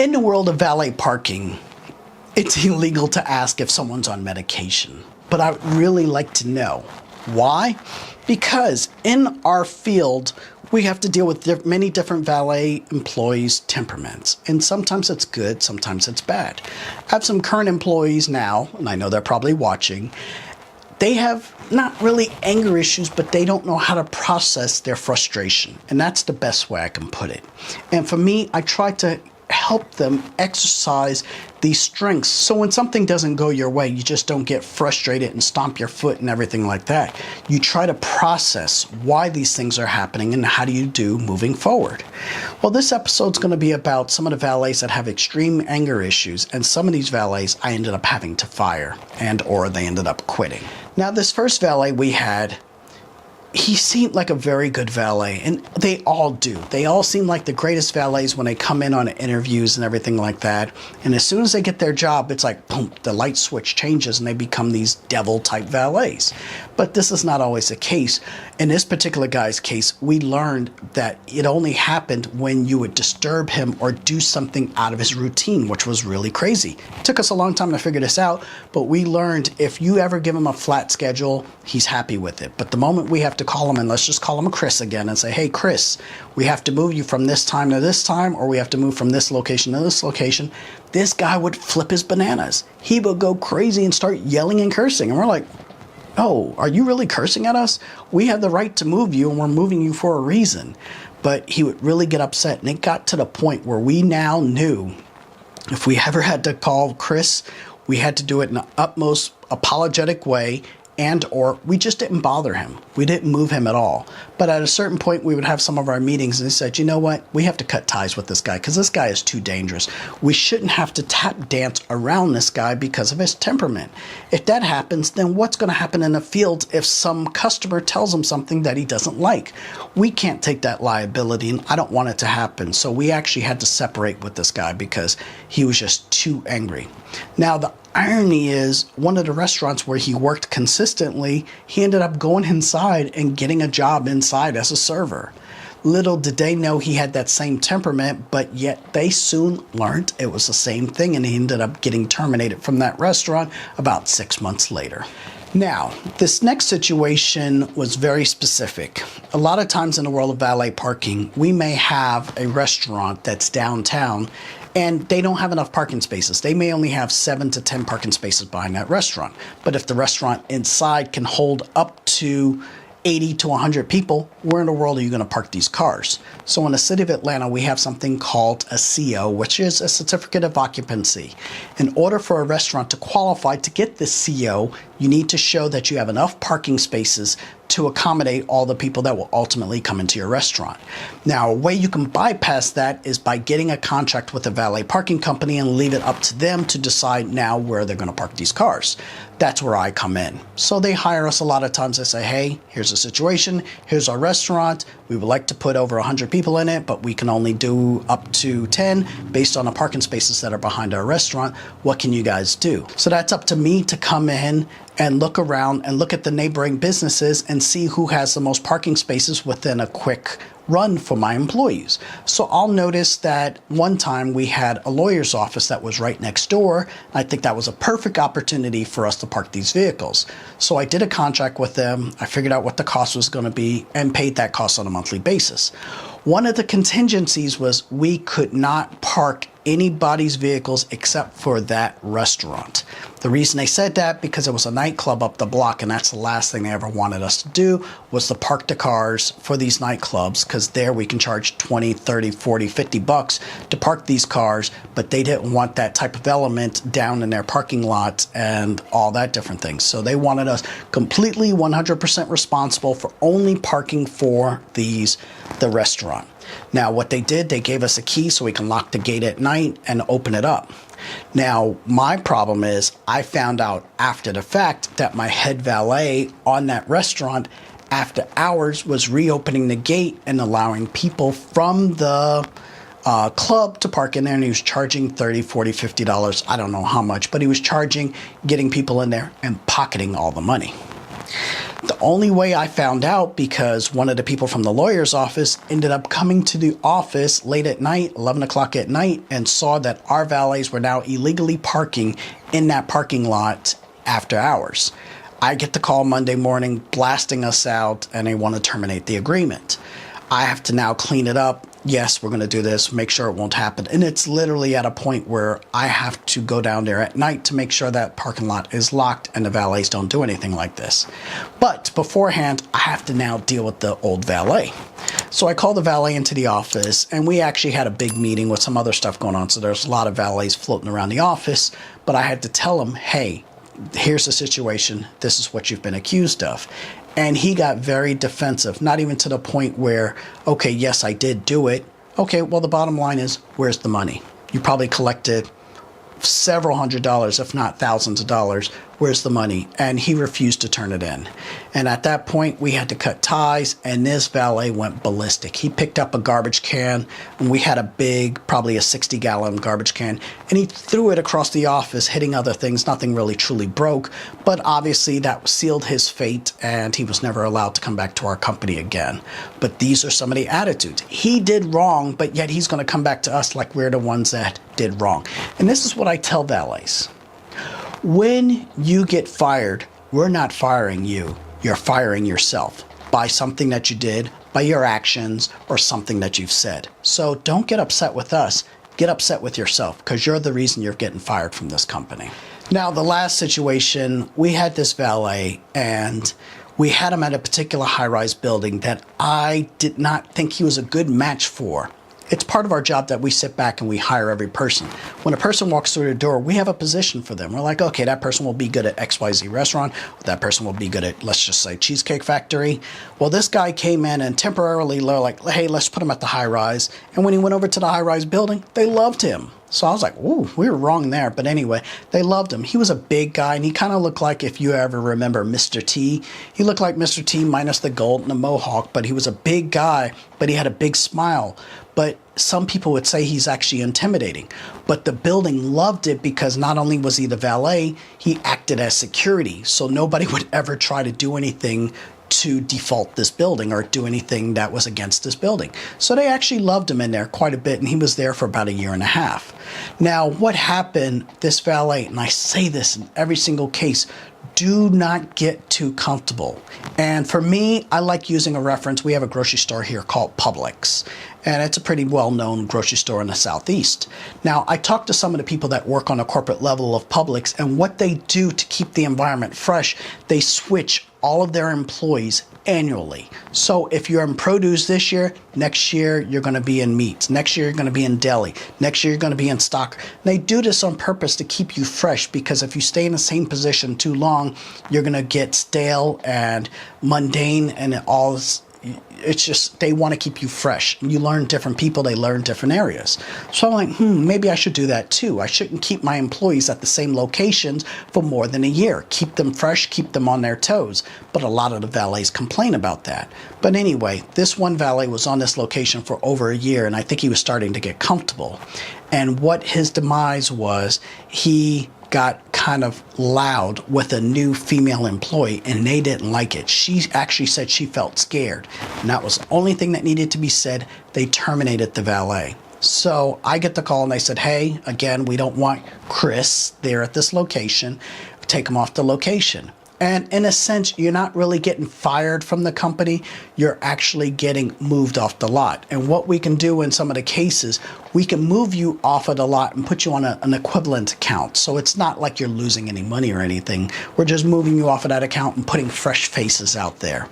In the world of valet parking, it's illegal to ask if someone's on medication. But I would really like to know why. Because in our field, we have to deal with many different valet employees' temperaments. And sometimes it's good, sometimes it's bad. I have some current employees now, and I know they're probably watching. They have not really anger issues, but they don't know how to process their frustration. And that's the best way I can put it. And for me, I try to help them exercise these strengths. So when something doesn't go your way, you just don't get frustrated and stomp your foot and everything like that. You try to process why these things are happening and how do you do moving forward. Well, this episode's going to be about some of the valets that have extreme anger issues, and some of these valets I ended up having to fire or they ended up quitting. Now, this first valet we had, he seemed like a very good valet, and they all do. They all seem like the greatest valets when they come in on interviews and everything like that. And as soon as they get their job, it's like, boom, the light switch changes and they become these devil-type valets. But this is not always the case. In this particular guy's case, we learned that it only happened when you would disturb him or do something out of his routine, which was really crazy. It took us a long time to figure this out, but we learned if you ever give him a flat schedule, he's happy with it. But the moment we have to call him, and let's just call him Chris again and say, hey, Chris, we have to move you from this time to this time, or we have to move from this location to this location, this guy would flip his bananas. He would go crazy and start yelling and cursing. And we're like, oh, are you really cursing at us? We have the right to move you, and we're moving you for a reason. But he would really get upset, and it got to the point where we now knew if we ever had to call Chris, we had to do it in the utmost apologetic way, or we just didn't bother him. We didn't move him at all. But at a certain point, we would have some of our meetings and he said, you know what? We have to cut ties with this guy because this guy is too dangerous. We shouldn't have to tap dance around this guy because of his temperament. If that happens, then what's going to happen in the field if some customer tells him something that he doesn't like? We can't take that liability, and I don't want it to happen. So we actually had to separate with this guy because he was just too angry. Now, the irony is, one of the restaurants where he worked consistently, he ended up going inside and getting a job inside as a server. Little did they know he had that same temperament, but yet they soon learned it was the same thing, and he ended up getting terminated from that restaurant about 6 months later. Now, this next situation was very specific. A lot of times in the world of valet parking, we may have a restaurant that's downtown and they don't have enough parking spaces. They may only have 7 to 10 parking spaces behind that restaurant. But if the restaurant inside can hold up to 80 to 100 people, where in the world are you going to park these cars? So in the city of Atlanta, we have something called a CO, which is a certificate of occupancy. In order for a restaurant to qualify to get this CO, you need to show that you have enough parking spaces to accommodate all the people that will ultimately come into your restaurant. Now, a way you can bypass that is by getting a contract with a valet parking company and leave it up to them to decide now where they're going to park these cars. That's where I come in. So they hire us a lot of times. They say, hey, here's the situation. Here's our restaurant. We would like to put over 100 people in it, but we can only do up to 10 based on the parking spaces that are behind our restaurant. What can you guys do? So that's up to me to come in and look around and look at the neighboring businesses and see who has the most parking spaces within a quick run for my employees. So I'll notice that one time we had a lawyer's office that was right next door. I think that was a perfect opportunity for us to park these vehicles. So I did a contract with them. I figured out what the cost was going to be and paid that cost on a monthly basis. One of the contingencies was we could not park anybody's vehicles except for that restaurant. The reason they said that, because it was a nightclub up the block, and that's the last thing they ever wanted us to do, was to park the cars for these nightclubs, because there we can charge 20, 30, 40, 50 bucks to park these cars, but they didn't want that type of element down in their parking lot and all that different things. So they wanted us completely 100% responsible for only parking for the restaurant. Now, what they did, they gave us a key so we can lock the gate at night and open it up. Now, my problem is I found out after the fact that my head valet on that restaurant after hours was reopening the gate and allowing people from the club to park in there, and he was charging $30, $40, $50. I don't know how much, but he was charging, getting people in there and pocketing all the money. The only way I found out because one of the people from the lawyer's office ended up coming to the office late at night, 11 o'clock at night, and saw that our valets were now illegally parking in that parking lot after hours. I get the call Monday morning blasting us out, and they want to terminate the agreement. I have to now clean it up. Yes, we're going to do this, make sure it won't happen. And it's literally at a point where I have to go down there at night to make sure that parking lot is locked and the valets don't do anything like this. But beforehand, I have to now deal with the old valet. So I called the valet into the office, and we actually had a big meeting with some other stuff going on. So there's a lot of valets floating around the office, but I had to tell him, hey, here's the situation. This is what you've been accused of. And he got very defensive, not even to the point where, okay, yes, I did do it. Okay, well, the bottom line is, where's the money? You probably collected several $100s, if not thousands of dollars. Where's the money? And he refused to turn it in. And at that point, we had to cut ties, and this valet went ballistic. He picked up a garbage can, and we had a big, probably a 60-gallon garbage can, and he threw it across the office, hitting other things. Nothing really truly broke, but obviously that sealed his fate, and he was never allowed to come back to our company again. But these are some of the attitudes. He did wrong, but yet he's going to come back to us like we're the ones that did wrong. And this is what I tell valets. When you get fired, we're not firing you. You're firing yourself by something that you did, by your actions, or something that you've said. So don't get upset with us. Get upset with yourself, because you're the reason you're getting fired from this company. Now, the last situation, we had this valet, and we had him at a particular high-rise building that I did not think he was a good match for. It's part of our job that we sit back and we hire every person. When a person walks through the door, we have a position for them. We're like, okay, that person will be good at XYZ restaurant. That person will be good at, let's just say, Cheesecake Factory. Well, this guy came in and temporarily like, hey, let's put him at the high rise. And when he went over to the high rise building, they loved him. So I was like, ooh, we were wrong there. But anyway, they loved him. He was a big guy, and he kind of looked like, if you ever remember Mr. T, he looked like Mr. T minus the gold and the mohawk, but he was a big guy, but he had a big smile. But some people would say he's actually intimidating. But the building loved it because not only was he the valet, he acted as security. So nobody would ever try to do anything to default this building or do anything that was against this building. So they actually loved him in there quite a bit, and he was there for about a year and a half. Now, what happened, this valet, and I say this in every single case, do not get too comfortable. And for me, I like using a reference. We have a grocery store here called Publix, and it's a pretty well-known grocery store in the Southeast. Now, I talked to some of the people that work on a corporate level of Publix, and what they do to keep the environment fresh, they switch all of their employees annually. So if you're in produce this year, next year you're going to be in meats. Next year you're going to be in deli. Next year you're going to be in stock. And they do this on purpose to keep you fresh, because if you stay in the same position too long, you're going to get stale and mundane, and it's just, they want to keep you fresh. You learn different people, they learn different areas. So I'm like, maybe I should do that too. I shouldn't keep my employees at the same locations for more than a year. Keep them fresh, keep them on their toes. But a lot of the valets complain about that. But anyway, this one valet was on this location for over a year, and I think he was starting to get comfortable. And what his demise was, he got kind of loud with a new female employee, and they didn't like it. She actually said she felt scared, and that was the only thing that needed to be said. They terminated the valet. So I get the call, and they said, hey, again, we don't want Chris there at this location. Take him off the location. And in a sense, you're not really getting fired from the company. You're actually getting moved off the lot. And what we can do in some of the cases, we can move you off of the lot and put you on an equivalent account. So it's not like you're losing any money or anything. We're just moving you off of that account and putting fresh faces out there.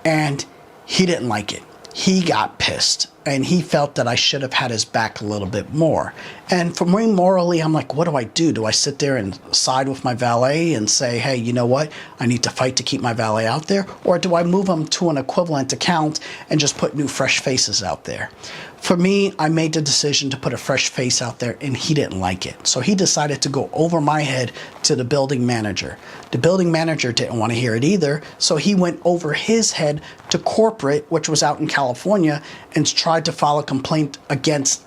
And he didn't like it. He got pissed, and he felt that I should have had his back a little bit more. And for me, morally, I'm like, what do I do? Do I sit there and side with my valet and say, hey, you know what? I need to fight to keep my valet out there? Or do I move him to an equivalent account and just put new fresh faces out there? For me, I made the decision to put a fresh face out there, and he didn't like it. So he decided to go over my head to the building manager. The building manager didn't want to hear it either, so he went over his head to corporate, which was out in California, and tried to file a complaint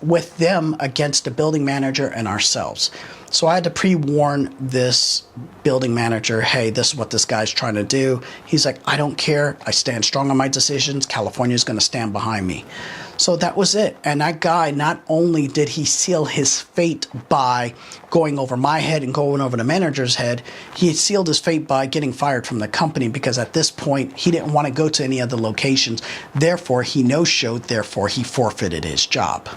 with them against the building manager and ourselves. So I had to pre-warn this building manager, hey, this is what this guy's trying to do. He's like, I don't care. I stand strong on my decisions. California's going to stand behind me. So that was it. And that guy, not only did he seal his fate by going over my head and going over the manager's head, he sealed his fate by getting fired from the company, because at this point, he didn't want to go to any other locations. Therefore, he no-showed. Therefore, he forfeited his job.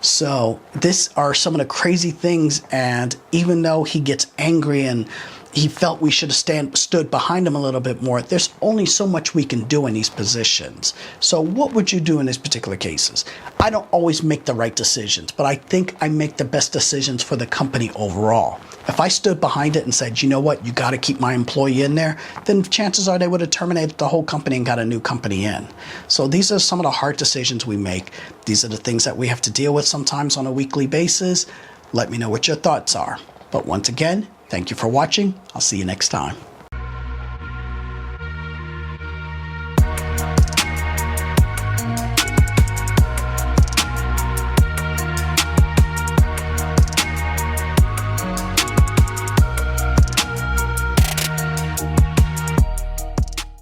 So these are some of the crazy things. And even though he gets angry and he felt we should have stood behind him a little bit more, there's only so much we can do in these positions. So what would you do in these particular cases? I don't always make the right decisions, but I think I make the best decisions for the company overall. If I stood behind it and said, you know what, you got to keep my employee in there, then chances are they would have terminated the whole company and got a new company in. So these are some of the hard decisions we make. These are the things that we have to deal with sometimes on a weekly basis. Let me know what your thoughts are. But once again, thank you for watching. I'll see you next time.